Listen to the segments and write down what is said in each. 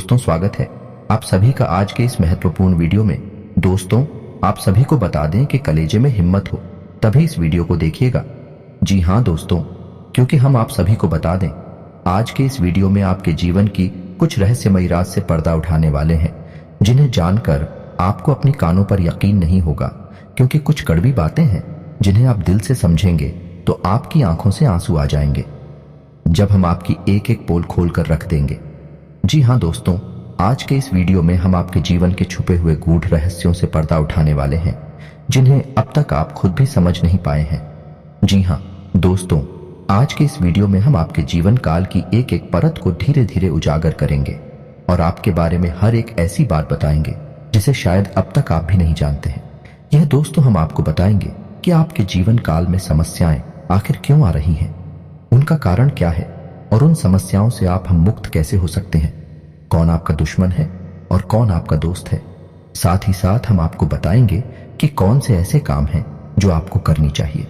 दोस्तों, स्वागत है आप सभी का आज के इस महत्वपूर्ण वीडियो में। दोस्तों, आप सभी को बता दें कि कलेजे में हिम्मत हो तभी इस वीडियो को देखिएगा। जी हाँ दोस्तों, क्योंकि हम आप सभी को बता दें, आज के इस वीडियो में आपके जीवन की कुछ रहस्यमयी राज से पर्दा उठाने वाले हैं, जिन्हें जानकर आपको अपनी कानों पर यकीन नहीं होगा, क्योंकि कुछ कड़वी बातें हैं जिन्हें आप दिल से समझेंगे तो आपकी आंखों से आंसू आ जाएंगे जब हम आपकी एक एक पोल खोल कर रख देंगे। जी हाँ दोस्तों, आज के इस वीडियो में हम आपके जीवन के छुपे हुए गूढ़ रहस्यों से पर्दा उठाने वाले हैं, जिन्हें अब तक आप खुद भी समझ नहीं पाए हैं। जी हाँ दोस्तों, आज के इस वीडियो में हम आपके जीवन काल की एक एक परत को धीरे धीरे उजागर करेंगे और आपके बारे में हर एक ऐसी बात बताएंगे जिसे शायद अब तक आप भी नहीं जानते हैं। यह दोस्तों हम आपको बताएंगे कि आपके जीवन काल में समस्याएं आखिर क्यों आ रही हैं, उनका कारण क्या है और उन समस्याओं से हम मुक्त कैसे हो सकते हैं, कौन आपका दुश्मन है और कौन आपका दोस्त है। साथ ही साथ हम आपको बताएंगे कि कौन से ऐसे काम हैं जो आपको करनी चाहिए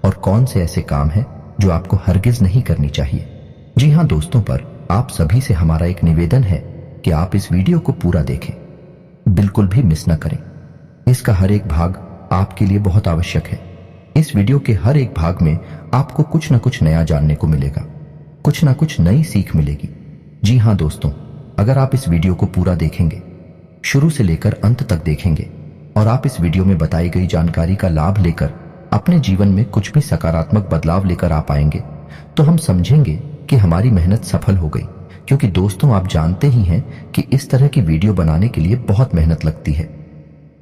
और कौन से ऐसे काम हैं जो आपको हरगिज नहीं करनी चाहिए। जी हाँ दोस्तों, पर आप सभी से हमारा एक निवेदन है कि आप इस वीडियो को पूरा देखें, बिल्कुल भी मिस न करें। इसका हर एक भाग आपके लिए बहुत आवश्यक है। इस वीडियो के हर एक भाग में आपको कुछ न कुछ नया जानने को मिलेगा, कुछ न कुछ नई सीख मिलेगी। जी हाँ दोस्तों, अगर आप इस वीडियो को पूरा देखेंगे, शुरू से लेकर अंत तक देखेंगे और आप इस वीडियो में बताई गई जानकारी का लाभ लेकर अपने जीवन में कुछ भी सकारात्मक बदलाव लेकर आ पाएंगे, तो हम समझेंगे कि हमारी मेहनत सफल हो गई। क्योंकि दोस्तों, आप जानते ही हैं कि इस तरह की वीडियो बनाने के लिए बहुत मेहनत लगती है,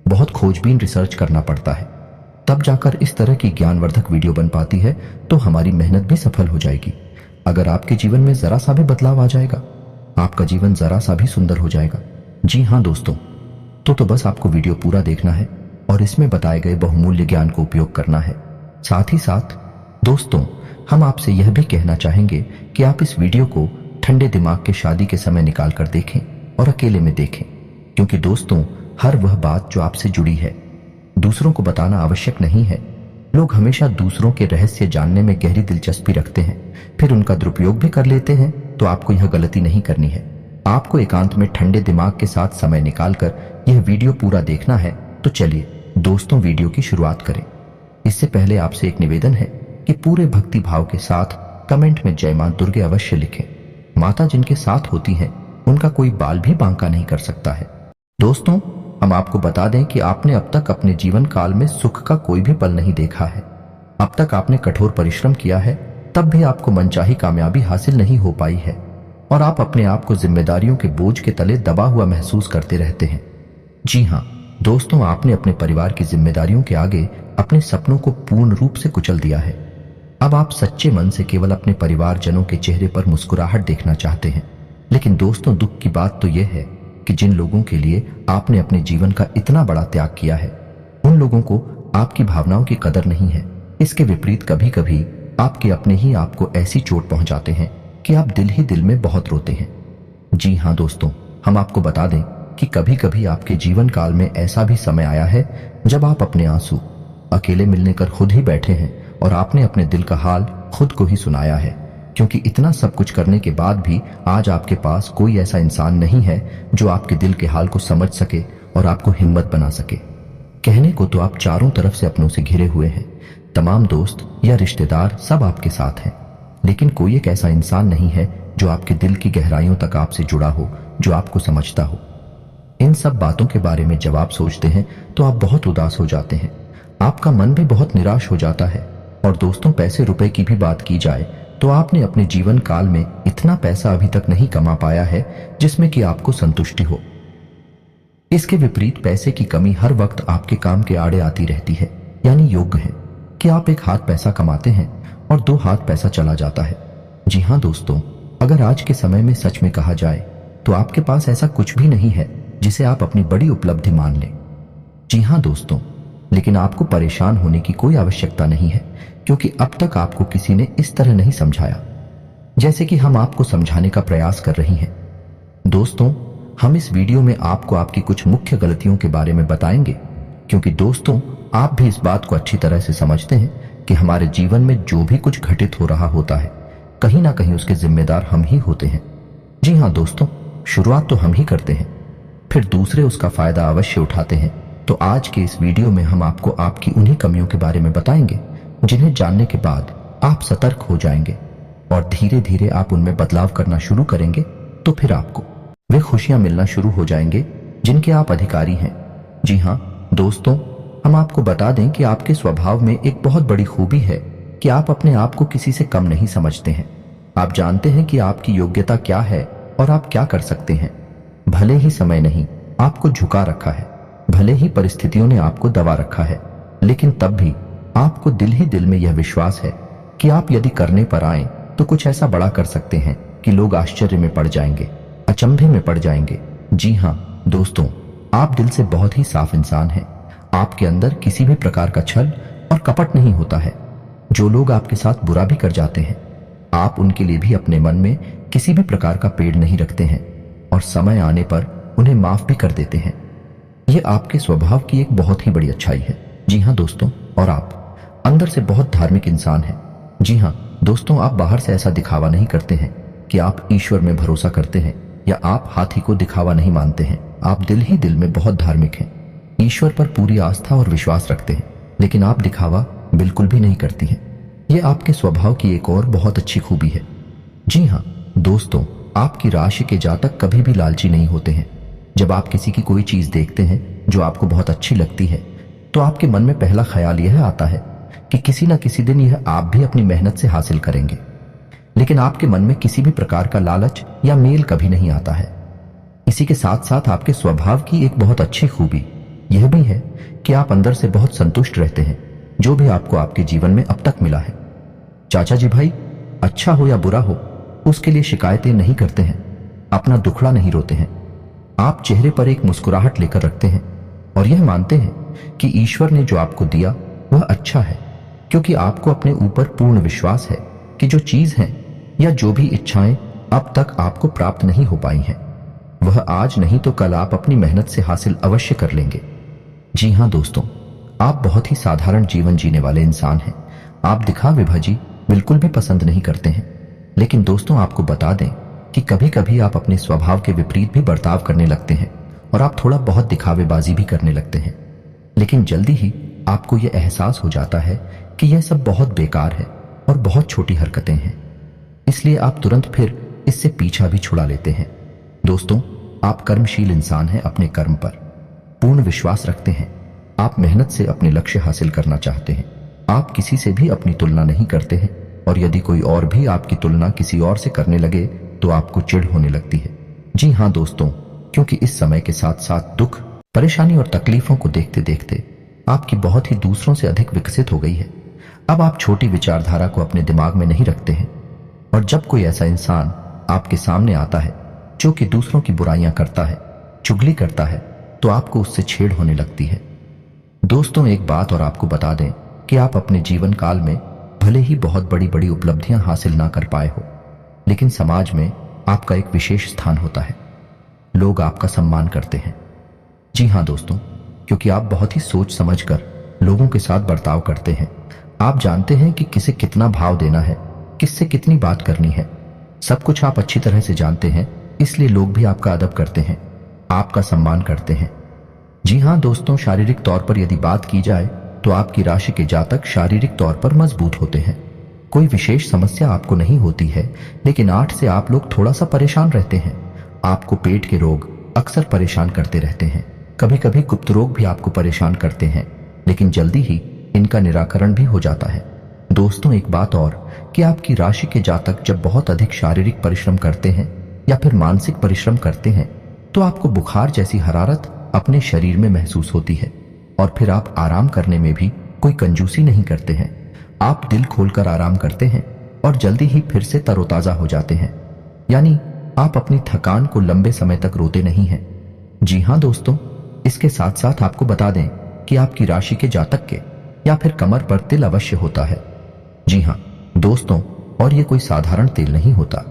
बहुत खोजबीन रिसर्च करना पड़ता है, तब जाकर इस तरह की ज्ञानवर्धक वीडियो बन पाती है। तो हमारी मेहनत भी सफल हो जाएगी। अगर आपके जीवन में जरा सा भी बदलाव आ जाएगा, आपका जीवन जरा सा भी सुंदर हो जाएगा। जी हाँ दोस्तों, तो बस आपको वीडियो पूरा देखना है और इसमें बताए गए बहुमूल्य ज्ञान को उपयोग करना है। साथ ही साथ दोस्तों, हम आपसे यह भी कहना चाहेंगे कि आप इस वीडियो को ठंडे दिमाग के शादी के समय निकाल कर देखें और अकेले में देखें, क्योंकि दोस्तों, हर वह बात जो आपसे जुड़ी है दूसरों को बताना आवश्यक नहीं है। लोग हमेशा दूसरों के रहस्य जानने में गहरी दिलचस्पी रखते हैं, फिर उनका दुरुपयोग भी कर लेते हैं। तो आपको यह गलती नहीं करनी है। आपको एकांत में ठंडे दिमाग के साथ समय निकालकर यह वीडियो पूरा देखना है। तो चलिए दोस्तों, वीडियो की शुरुआत करें। इससे पहले आपसे एक निवेदन है कि पूरे भक्ति भाव के साथ कमेंट में जय मां दुर्गे अवश्य लिखें। माता जिनके साथ होती हैं, उनका कोई बाल भी बांका नहीं कर सकता है। दोस्तों, हम आपको बता दें कि आपने अब तक अपने जीवन काल में सुख का कोई भी पल नहीं देखा है। अब तक आपने कठोर परिश्रम किया है, तब भी आपको मनचाही कामयाबी हासिल नहीं हो पाई है और आप अपने आप को जिम्मेदारियों के बोझ के तले दबा हुआ महसूस करते रहते हैं। जी हाँ दोस्तों, आपने अपने परिवार की जिम्मेदारियों के आगे अपने सपनों को पूर्ण रूप से कुचल दिया है। अब आप सच्चे मन से केवल अपने परिवारजनों के चेहरे पर मुस्कुराहट देखना चाहते हैं। लेकिन दोस्तों, दुख की बात तो यह है कि जिन लोगों के लिए आपने अपने जीवन का इतना बड़ा त्याग किया है, उन लोगों को आपकी भावनाओं की कदर नहीं है। इसके विपरीत कभी कभी आपके अपने ही आपको ऐसी चोट पहुंचाते हैं कि आप दिल ही दिल में बहुत रोते हैं। जी हाँ दोस्तों, हम आपको बता दें कि कभी कभी आपके जीवन काल में ऐसा भी समय आया है जब आप अपने आंसू अकेले मिलने कर खुद ही बैठे हैं और आपने अपने दिल का हाल खुद को ही सुनाया है। क्योंकि इतना सब कुछ करने के बाद भी आज आपके पास कोई ऐसा इंसान नहीं है जो आपके दिल के हाल को समझ सके और आपको हिम्मत बना सके। कहने को तो आप चारों तरफ से अपनों से घिरे हुए हैं, तमाम दोस्त या रिश्तेदार सब आपके साथ हैं, लेकिन कोई एक ऐसा इंसान नहीं है जो आपके दिल की गहराइयों तक आपसे जुड़ा हो, जो आपको समझता हो। इन सब बातों के बारे में जब आप सोचते हैं तो आप बहुत उदास हो जाते हैं, आपका मन भी बहुत निराश हो जाता है। और दोस्तों, पैसे रुपए की भी बात की जाए तो आपने अपने जीवन काल में इतना पैसा अभी तक नहीं कमा पाया है जिसमें कि आपको संतुष्टि हो। इसके विपरीत पैसे की कमी हर वक्त आपके काम के आड़े आती रहती है। यानी योग्य है कि आप एक हाथ पैसा कमाते हैं और दो हाथ पैसा चला जाता है। जी हाँ दोस्तों, अगर आज के समय में सच में कहा जाए तो आपके पास ऐसा कुछ भी नहीं है जिसे आप अपनी बड़ी उपलब्धि मान लें। जी हाँ दोस्तों, लेकिन आपको परेशान होने की कोई आवश्यकता नहीं है, क्योंकि अब तक आपको किसी ने इस तरह नहीं समझाया जैसे कि हम आपको समझाने का प्रयास कर रही हैं। दोस्तों, हम इस वीडियो में आपको आपकी कुछ मुख्य गलतियों के बारे में बताएंगे, क्योंकि दोस्तों, आप भी इस बात को अच्छी तरह से समझते हैं कि हमारे जीवन में जो भी कुछ घटित हो रहा होता है, कहीं ना कहीं उसके जिम्मेदार हम ही होते हैं। जी हाँ दोस्तों, शुरुआत तो हम ही करते हैं, फिर दूसरे उसका फायदा अवश्य उठाते हैं। तो आज के इस वीडियो में हम आपको आपकी उन्हीं कमियों के बारे में बताएंगे जिन्हें जानने के बाद आप सतर्क हो जाएंगे और धीरे धीरे आप उनमें बदलाव करना शुरू करेंगे। तो फिर आपको वे खुशियां मिलना शुरू हो जाएंगे जिनके आप अधिकारी हैं। जी हाँ दोस्तों, हम आपको बता दें कि आपके स्वभाव में एक बहुत बड़ी खूबी है कि आप अपने आप को किसी से कम नहीं समझते हैं। आप जानते हैं कि आपकी योग्यता क्या है और आप क्या कर सकते हैं। भले ही समय नहीं आपको झुका रखा है, भले ही परिस्थितियों ने आपको दबा रखा है, लेकिन तब भी आपको दिल ही दिल में यह विश्वास है कि आप यदि करने पर आए तो कुछ ऐसा बड़ा कर सकते हैं कि लोग आश्चर्य में पड़ जाएंगे, अचंभे में पड़ जाएंगे। जी हाँ दोस्तों, आप दिल से बहुत ही साफ इंसान हैं। आपके अंदर किसी भी प्रकार का छल और कपट नहीं होता है। जो लोग आपके साथ बुरा भी कर जाते हैं, आप उनके लिए भी अपने मन में किसी भी प्रकार का पेड़ नहीं रखते हैं और समय आने पर उन्हें माफ भी कर देते हैं। यह आपके स्वभाव की एक बहुत ही बड़ी अच्छाई है। जी हाँ दोस्तों, और आप अंदर से बहुत धार्मिक इंसान हैं। जी हाँ दोस्तों, आप बाहर से ऐसा दिखावा नहीं करते हैं कि आप ईश्वर में भरोसा करते हैं या आप हाथी को दिखावा नहीं मानते हैं। आप दिल ही दिल में बहुत धार्मिक हैं, ईश्वर पर पूरी आस्था और विश्वास रखते हैं, लेकिन आप दिखावा बिल्कुल भी नहीं करती हैं। यह आपके स्वभाव की एक और बहुत अच्छी खूबी है। जी हाँ दोस्तों, आपकी राशि के जातक कभी भी लालची नहीं होते हैं। जब आप किसी की कोई चीज देखते हैं जो आपको बहुत अच्छी लगती है, तो आपके मन में पहला ख्याल यह आता है कि किसी न किसी दिन यह आप भी अपनी मेहनत से हासिल करेंगे, लेकिन आपके मन में किसी भी प्रकार का लालच या मेल कभी नहीं आता है। इसी के साथ साथ आपके स्वभाव की एक बहुत अच्छी खूबी यह भी है कि आप अंदर से बहुत संतुष्ट रहते हैं जो भी आपको आपके जीवन में अब तक मिला है। चाचा जी भाई, अच्छा हो या बुरा हो, उसके लिए शिकायतें नहीं करते हैं, अपना दुखड़ा नहीं रोते हैं। आप चेहरे पर एक मुस्कुराहट लेकर रखते हैं और यह मानते हैं कि ईश्वर ने जो आपको दिया वह अच्छा है, क्योंकि आपको अपने ऊपर पूर्ण विश्वास है कि जो चीज है या जो भी इच्छाएं अब तक आपको प्राप्त नहीं हो पाई हैं, वह आज नहीं तो कल आप अपनी मेहनत से हासिल अवश्य कर लेंगे। जी हाँ दोस्तों, आप बहुत ही साधारण जीवन जीने वाले इंसान हैं। आप दिखावेबाजी बिल्कुल भी पसंद नहीं करते हैं, लेकिन दोस्तों आपको बता दें कि कभी कभी आप अपने स्वभाव के विपरीत भी बर्ताव करने लगते हैं और आप थोड़ा बहुत दिखावेबाजी भी करने लगते हैं, लेकिन जल्दी ही आपको यह एहसास हो जाता है कि यह सब बहुत बेकार है और बहुत छोटी हरकतें हैं, इसलिए आप तुरंत फिर इससे पीछा भी छुड़ा लेते हैं। दोस्तों, आप कर्मशील इंसान हैं, अपने कर्म पर पूर्ण विश्वास रखते हैं, आप मेहनत से अपने लक्ष्य हासिल करना चाहते हैं, आप किसी से भी अपनी तुलना नहीं करते हैं और यदि कोई और भी आपकी तुलना किसी और से करने लगे तो आपको चिढ़ होने लगती है। जी हाँ दोस्तों, क्योंकि इस समय के साथ साथ दुख, परेशानी और तकलीफों को देखते देखते आपकी बहुत ही दूसरों से अधिक विकसित हो गई है। अब आप छोटी विचारधारा को अपने दिमाग में नहीं रखते हैं और जब कोई ऐसा इंसान आपके सामने आता है जो कि दूसरों की बुराइयां करता है, चुगली करता है, तो आपको उससे छेड़ होने लगती है। दोस्तों, एक बात और आपको बता दें कि आप अपने जीवन काल में भले ही बहुत बड़ी बड़ी उपलब्धियां हासिल ना कर पाए हो, लेकिन समाज में आपका एक विशेष स्थान होता है। लोग आपका सम्मान करते हैं। जी हाँ दोस्तों, क्योंकि आप बहुत ही सोच समझकर लोगों के साथ बर्ताव करते हैं। आप जानते हैं कि किसे कितना भाव देना है, किससे कितनी बात करनी है, सब कुछ आप अच्छी तरह से जानते हैं, इसलिए लोग भी आपका अदब करते हैं, आपका सम्मान करते हैं। जी हाँ दोस्तों, शारीरिक तौर पर यदि बात की जाए तो आपकी राशि के जातक शारीरिक तौर पर मजबूत होते हैं। कोई विशेष समस्या आपको नहीं होती है, लेकिन 8 से आप लोग थोड़ा सा परेशान रहते हैं। आपको पेट के रोग अक्सर परेशान करते रहते हैं, कभी कभी गुप्त रोग भी आपको परेशान करते हैं, लेकिन जल्दी ही इनका निराकरण भी हो जाता है। दोस्तों, एक बात और कि आपकी राशि के जातक जब बहुत अधिक शारीरिक परिश्रम करते हैं या फिर मानसिक परिश्रम करते हैं तो आपको बुखार जैसी हरारत अपने शरीर में महसूस होती है और फिर आप आराम करने में भी कोई कंजूसी नहीं करते हैं। आप दिल खोलकर आराम करते हैं और जल्दी ही फिर से तरोताजा हो जाते हैं, यानी आप अपनी थकान को लंबे समय तक रोते नहीं हैं। जी हाँ दोस्तों, इसके साथ साथ आपको बता दें कि आपकी राशि के जातक के या फिर कमर पर तिल अवश्य होता है। जी हाँ दोस्तों, और ये कोई साधारण तिल नहीं होता।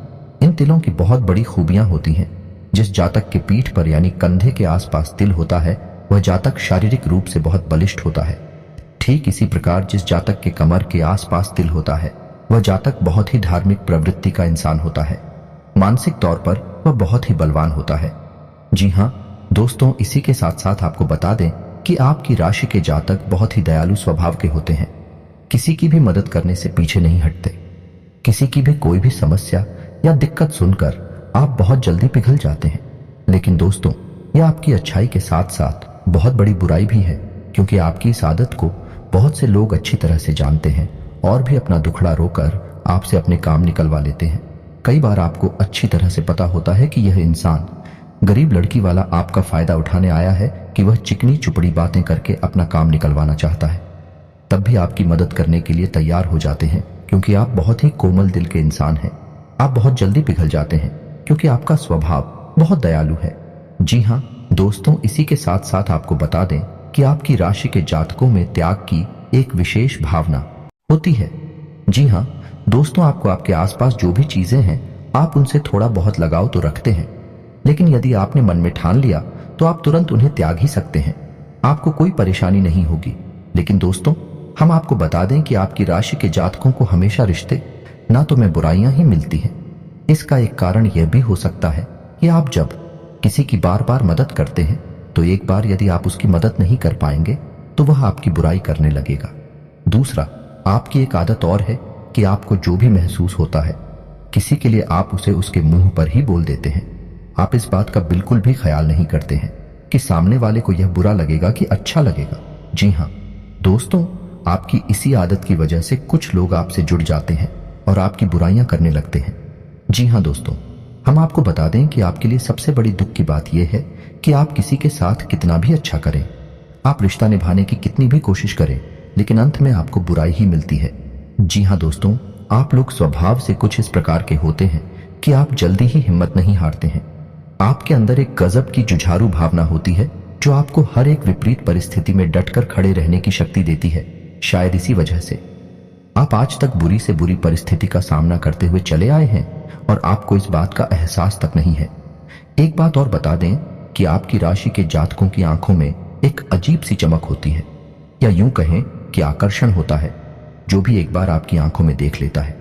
इन तिलों की बहुत बड़ी खूबियां होती हैं। जिस जातक के पीठ पर यानी कंधे के आसपास तिल होता है वह जातक शारीरिक रूप से बहुत बलिष्ठ होता है। ठीक इसी प्रकार जिस जातक के कमर के आसपास तिल होता है वह जातक बहुत ही धार्मिक प्रवृत्ति का इंसान होता है। मानसिक तौर पर वह बहुत ही बलवान होता है। जी हाँ दोस्तों, इसी के साथ साथ आपको बता दें कि आपकी राशि के जातक बहुत ही दयालु स्वभाव के होते हैं। किसी की भी मदद करने से पीछे नहीं हटते। किसी की भी कोई भी समस्या या दिक्कत सुनकर आप बहुत जल्दी पिघल जाते हैं। लेकिन दोस्तों, यह आपकी अच्छाई के साथ साथ बहुत बड़ी बुराई भी है, क्योंकि आपकी इस आदत को बहुत से लोग अच्छी तरह से जानते हैं और भी अपना दुखड़ा रोकर आपसे अपने काम निकलवा लेते हैं। कई बार आपको अच्छी तरह से पता होता है कि यह इंसान गरीब लड़की वाला आपका फायदा उठाने आया है, कि वह चिकनी चुपड़ी बातें करके अपना काम निकलवाना चाहता है। तब भी आपकी मदद करने के लिए तैयार हो जाते हैं, क्योंकि आप बहुत ही कोमल दिल के इंसान हैं। आप बहुत जल्दी पिघल जाते हैं क्योंकि आपका स्वभाव बहुत दयालु है। जी हाँ दोस्तों, इसी के साथ साथ आपको बता दें कि आपकी राशि के जातकों में त्याग की एक विशेष भावना होती है। जी हाँ दोस्तों, आपको आपके आसपास जो भी चीजें हैं आप उनसे थोड़ा बहुत लगाव तो रखते हैं, लेकिन यदि आपने मन में ठान लिया तो आप तुरंत उन्हें त्याग ही सकते हैं। आपको कोई परेशानी नहीं होगी। लेकिन दोस्तों, हम आपको बता दें कि आपकी राशि के जातकों को हमेशा रिश्ते ना तो में बुराइयां ही मिलती हैं। इसका एक कारण यह भी हो सकता है कि आप जब किसी की बार बार मदद करते हैं तो एक बार यदि आप उसकी मदद नहीं कर पाएंगे तो वह आपकी बुराई करने लगेगा। दूसरा, आपकी एक आदत और है कि आपको जो भी महसूस होता है किसी के लिए आप उसे उसके मुंह पर ही बोल देते हैं। आप इस बात का बिल्कुल भी ख्याल नहीं करते हैं कि सामने वाले को यह बुरा लगेगा कि अच्छा लगेगा। जी हाँ दोस्तों, आपकी इसी आदत की वजह से कुछ लोग आपसे जुड़ जाते हैं और आपकी बुराइयां करने लगते हैं। जी हाँ दोस्तों, हम आपको बता दें कि आपके लिए सबसे बड़ी दुख की बात यह है कि आप किसी के साथ कितना भी अच्छा करें, आप रिश्ता निभाने की कितनी भी कोशिश करें, लेकिन अंत में आपको बुराई ही मिलती है। जी हाँ दोस्तों, आप लोग स्वभाव से कुछ इस प्रकार के होते हैं कि आप जल्दी ही हिम्मत नहीं हारते हैं। आपके अंदर एक गजब की जुझारू भावना होती है जो आपको हर एक विपरीत परिस्थिति में डटकर खड़े रहने की शक्ति देती है। शायद इसी वजह से आप आज तक बुरी से बुरी परिस्थिति का सामना करते हुए चले आए हैं और आपको इस बात का एहसास तक नहीं है। एक बात और बता दें कि आपकी राशि के जातकों की आंखों में एक अजीब सी चमक होती है, या यूं कहें कि आकर्षण होता है। जो भी एक बार आपकी आंखों में देख लेता है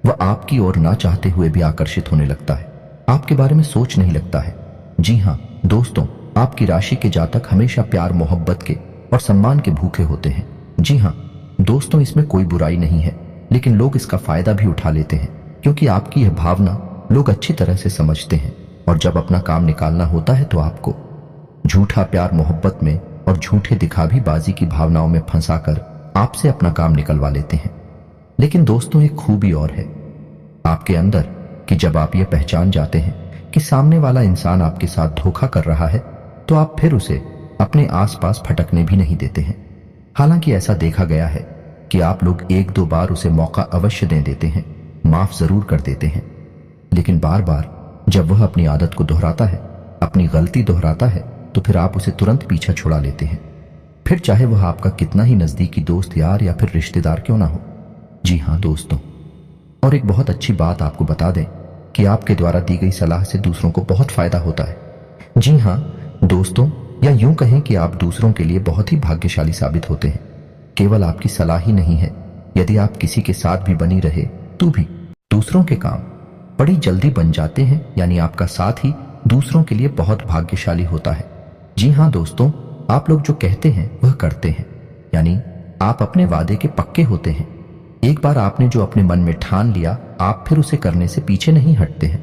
वह आपकी ओर ना चाहते हुए भी आकर्षित होने लगता है, आपके बारे में सोच नहीं लगता है। जी हाँ दोस्तों, आपकी राशि के जातक हमेशा प्यार मोहब्बत के और सम्मान के भूखे होते हैं। जी हाँ दोस्तों, इसमें कोई बुराई नहीं है, लेकिन लोग इसका फायदा भी उठा लेते हैं, क्योंकि आपकी यह भावना लोग अच्छी तरह से समझते हैं। और जब अपना काम निकालना होता है तो आपको झूठा प्यार मोहब्बत में और झूठे दिखावी बाजी की भावनाओं में फंसाकर आपसे अपना काम निकलवा लेते हैं। लेकिन दोस्तों, एक खूबी और है आपके अंदर कि जब आप ये पहचान जाते हैं कि सामने वाला इंसान आपके साथ धोखा कर रहा है तो आप फिर उसे अपने आसपास फटकने भी नहीं देते हैं। हालांकि ऐसा देखा गया है कि आप लोग एक दो बार उसे मौका अवश्य दे देते हैं, माफ जरूर कर देते हैं, लेकिन बार बार जब वह अपनी आदत को दोहराता है, अपनी गलती दोहराता है, तो फिर आप उसे तुरंत पीछा छुड़ा लेते हैं, फिर चाहे वह आपका कितना ही नजदीकी दोस्त यार या फिर रिश्तेदार क्यों ना हो। जी हाँ दोस्तों, और एक बहुत अच्छी बात आपको बता दें कि आपके द्वारा दी गई सलाह से दूसरों को बहुत फायदा होता है। जी हाँ दोस्तों, या यूं कहें कि आप दूसरों के लिए बहुत ही भाग्यशाली साबित होते हैं। केवल आपकी सलाह ही नहीं है, यदि आप किसी के साथ भी बनी रहे तो भी दूसरों के काम बड़ी जल्दी बन जाते हैं, यानी आपका साथ ही दूसरों के लिए बहुत भाग्यशाली होता है। जी हाँ दोस्तों, आप लोग जो कहते हैं वह करते हैं, यानी आप अपने वादे के पक्के होते हैं। एक बार आपने जो अपने मन में ठान लिया, आप फिर उसे करने से पीछे नहीं हटते हैं,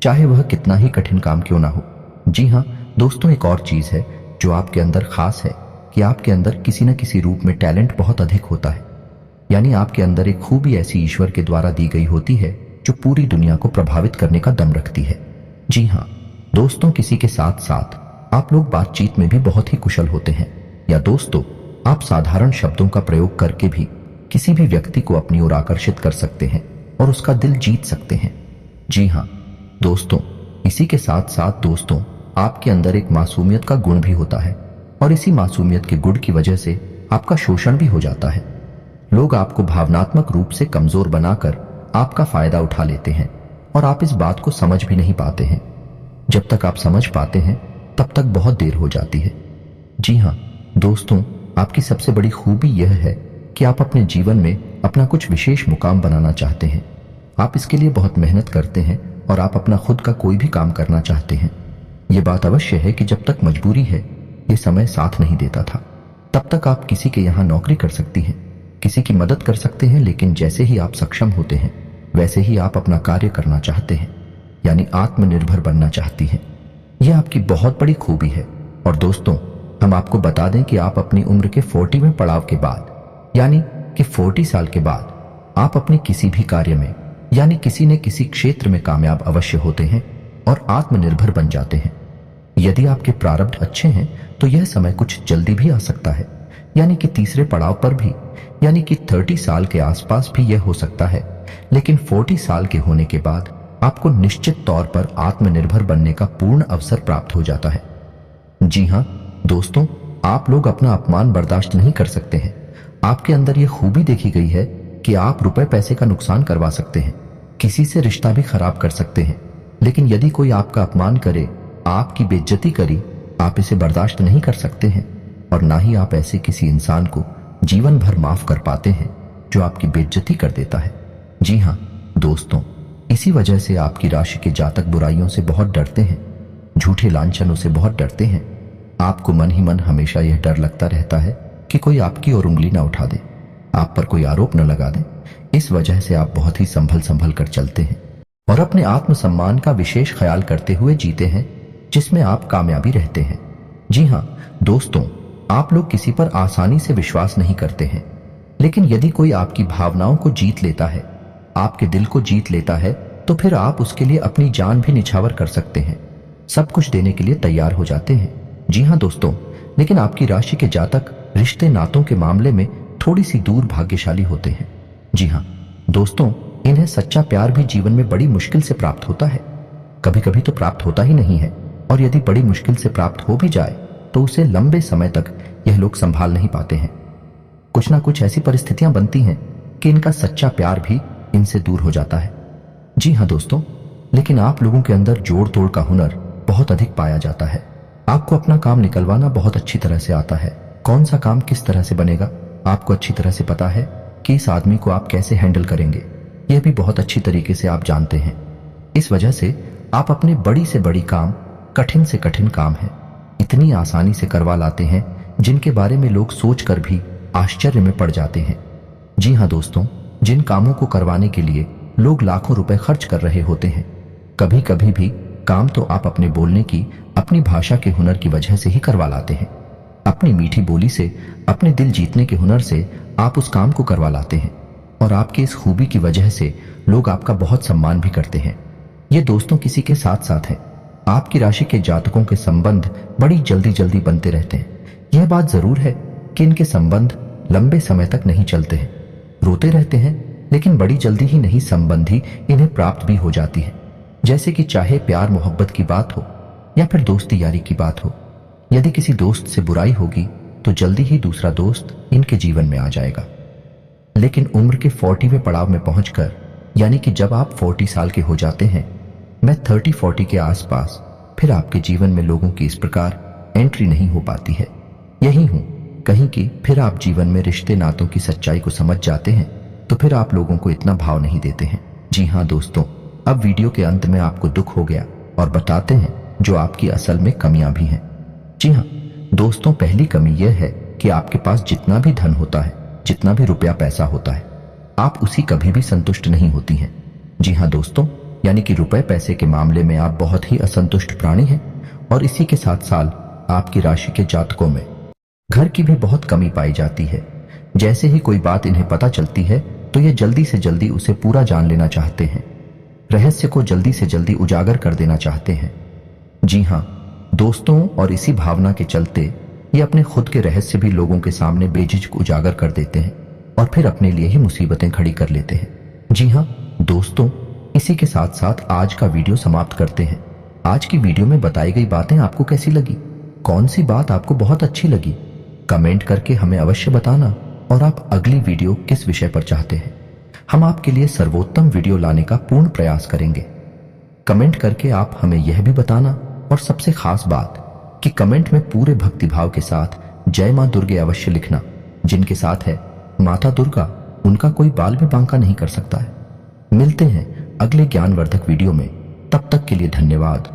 चाहे वह कितना ही कठिन काम क्यों ना हो। जी हाँ दोस्तों, एक और चीज है जो आपके अंदर खास है कि आपके अंदर किसी न किसी रूप में टैलेंट बहुत अधिक होता है, यानी आपके अंदर एक खूबी ऐसी ईश्वर के द्वारा दी गई होती है जो पूरी दुनिया को प्रभावित करने का दम रखती है। जी हाँ दोस्तों, किसी के साथ साथ आप लोग बातचीत में भी बहुत ही कुशल होते हैं, या दोस्तों आप साधारण शब्दों का प्रयोग करके भी किसी भी व्यक्ति को अपनी ओर आकर्षित कर सकते हैं और उसका दिल जीत सकते हैं। जी हाँ दोस्तों, इसी के साथ साथ दोस्तों आपके अंदर एक मासूमियत का गुण भी होता है, और इसी मासूमियत के गुण की वजह से आपका शोषण भी हो जाता है। लोग आपको भावनात्मक रूप से कमजोर बनाकर आपका फायदा उठा लेते हैं और आप इस बात को समझ भी नहीं पाते हैं। जब तक आप समझ पाते हैं तब तक बहुत देर हो जाती है। जी हाँ दोस्तों, आपकी सबसे बड़ी खूबी यह है कि आप अपने जीवन में अपना कुछ विशेष मुकाम बनाना चाहते हैं। आप इसके लिए बहुत मेहनत करते हैं और आप अपना खुद का कोई भी काम करना चाहते हैं। ये बात अवश्य है कि जब तक मजबूरी है, ये समय साथ नहीं देता था, तब तक आप किसी के यहाँ नौकरी कर सकती हैं, किसी की मदद कर सकते हैं, लेकिन जैसे ही आप सक्षम होते हैं वैसे ही आप अपना कार्य करना चाहते हैं, यानी आत्मनिर्भर बनना चाहती हैं। यह आपकी बहुत बड़ी खूबी है। और दोस्तों, हम आपको बता दें कि आप अपनी उम्र के 40वें पड़ाव के बाद, यानी कि 40 साल के बाद, आप अपने किसी भी कार्य में यानी किसी न किसी क्षेत्र में कामयाब अवश्य होते हैं और आत्मनिर्भर बन जाते हैं। यदि आपके प्रारब्ध अच्छे हैं तो यह समय कुछ जल्दी भी आ सकता है, यानी कि तीसरे पड़ाव पर भी, यानी कि 30 साल के आसपास भी यह हो सकता है। लेकिन 40 साल के होने के बाद आपको निश्चित तौर पर आत्मनिर्भर बनने का पूर्ण अवसर प्राप्त हो जाता है। जी हाँ दोस्तों, आप लोग अपना अपमान बर्दाश्त नहीं कर सकते हैं। आपके अंदर यह खूबी देखी गई है कि आप रुपए पैसे का नुकसान करवा सकते हैं, किसी से रिश्ता भी खराब कर सकते हैं, लेकिन यदि कोई आपका अपमान करे, आपकी बेइज्जती करी, आप इसे बर्दाश्त नहीं कर सकते हैं और ना ही आप ऐसे किसी इंसान को जीवन भर माफ कर पाते हैं जो आपकी बेइज्जती कर देता है। जी हाँ दोस्तों, इसी वजह से आपकी राशि के जातक बुराइयों से बहुत डरते हैं, झूठे लांछनों से बहुत डरते हैं। आपको मन ही मन हमेशा यह डर लगता रहता है कि कोई आपकी ओर उंगली ना उठा दे, आप पर कोई आरोप न लगा दे। इस वजह से आप बहुत ही संभल कर चलते हैं और अपने आत्मसम्मान का विशेष ख्याल करते हुए जीते हैं, जिसमें आप कामयाबी रहते हैं। जी हाँ दोस्तों, आप लोग किसी पर आसानी से विश्वास नहीं करते हैं, लेकिन यदि कोई आपकी भावनाओं को जीत लेता है, आपके दिल को जीत लेता है, तो फिर आप उसके लिए अपनी जान भी निछावर कर सकते हैं, सब कुछ देने के लिए तैयार हो जाते हैं। जी हाँ दोस्तों, लेकिन आपकी राशि के जातक रिश्ते नातों के मामले में थोड़ी सी दूर भाग्यशाली होते हैं। जी हाँ दोस्तों, इन्हें सच्चा प्यार भी जीवन में बड़ी मुश्किल से प्राप्त होता है, कभी कभी तो प्राप्त होता ही नहीं है, और यदि बड़ी मुश्किल से प्राप्त हो भी जाए तो उसे लंबे समय तक यह लोग संभाल नहीं पाते हैं। कुछ ना कुछ ऐसी परिस्थितियां बनती हैं कि इनका सच्चा प्यार भी इनसे दूर हो जाता है। जी हाँ दोस्तों, लेकिन आप लोगों के अंदर जोड़ तोड़ का हुनर बहुत अधिक पाया जाता है। आपको अपना काम निकलवाना बहुत अच्छी तरह से आता है। कौन सा काम किस तरह से बनेगा आपको अच्छी तरह से पता है कि इस आदमी को आप कैसे हैंडल करेंगे, यह भी बहुत अच्छी तरीके से आप जानते हैं। इस वजह से आप अपने बड़ी से बड़ी काम, कठिन से कठिन काम है, इतनी आसानी से करवा लाते हैं जिनके बारे में लोग सोचकर भी आश्चर्य में पड़ जाते हैं। जी हाँ दोस्तों, जिन कामों को करवाने के लिए लोग लाखों रुपए खर्च कर रहे होते हैं, कभी कभी भी काम तो आप अपने बोलने की, अपनी भाषा के हुनर की वजह से ही करवा लाते हैं। अपनी मीठी बोली से, अपने दिल जीतने के हुनर से आप उस काम को करवा लाते हैं और आपकी इस खूबी की वजह से लोग आपका बहुत सम्मान भी करते हैं। ये दोस्तों किसी के साथ साथ है, आपकी राशि के जातकों के संबंध बड़ी जल्दी बनते रहते हैं। यह बात जरूर है कि इनके संबंध लंबे समय तक नहीं चलते हैं, रोते रहते हैं, लेकिन बड़ी जल्दी ही नहीं संबंधी इन्हें प्राप्त भी हो जाती है। जैसे कि चाहे प्यार मोहब्बत की बात हो या फिर दोस्ती यारी की बात हो, यदि किसी दोस्त से बुराई होगी तो जल्दी ही दूसरा दोस्त इनके जीवन में आ जाएगा। लेकिन उम्र के 40वें पड़ाव में पहुंचकर, यानी कि जब आप 40 साल के हो जाते हैं, मैं 30-40 के आसपास, फिर आपके जीवन में लोगों की इस प्रकार एंट्री नहीं हो पाती है। यही हूं कहीं कि फिर आप जीवन में रिश्ते नातों की सच्चाई को समझ जाते हैं, तो फिर आप लोगों को इतना भाव नहीं देते हैं। जी हाँ दोस्तों, अब वीडियो के अंत में आपको दुख हो गया और बताते हैं जो आपकी असल में कमियां भी हैं। जी हाँ दोस्तों, पहली कमी यह है कि आपके पास जितना भी धन होता है, जितना भी रुपया पैसा होता है, आप उसी कभी भी संतुष्ट नहीं होती हैं। जी हाँ दोस्तों, यानी कि रुपए पैसे के मामले में आप बहुत ही असंतुष्ट प्राणी हैं और इसी के साथ साथ आपकी राशि के जातकों में घर की भी बहुत कमी पाई जाती है। जैसे ही कोई बात इन्हें पता चलती है तो ये जल्दी से जल्दी उसे पूरा जान लेना चाहते हैं, रहस्य को जल्दी से जल्दी उजागर कर देना चाहते हैं। जी हाँ दोस्तों, और इसी भावना के चलते ये अपने खुद के रहस्य भी लोगों के सामने बेझिझक उजागर कर देते हैं और फिर अपने लिए ही मुसीबतें खड़ी कर लेते हैं। जी हाँ दोस्तों, इसी के साथ साथ आज का वीडियो समाप्त करते हैं। आज की वीडियो में बताई गई बातें आपको कैसी लगी? कौन सी बात आपको बहुत अच्छी लगी? कमेंट करके हमें अवश्य बताना और आप अगली वीडियो किस विषय पर चाहते हैं। हम आपके लिए सर्वोत्तम वीडियो लाने का पूर्ण प्रयास करेंगे। कमेंट करके आप हमें यह भी बताना, और सबसे खास बात कि कमेंट में पूरे भक्तिभाव के साथ जय मां दुर्गे अवश्य लिखना। जिनके साथ है माता दुर्गा, उनका कोई बाल भी बांका नहीं कर सकता है। मिलते हैं अगले ज्ञानवर्धक वीडियो में। तब तक के लिए धन्यवाद।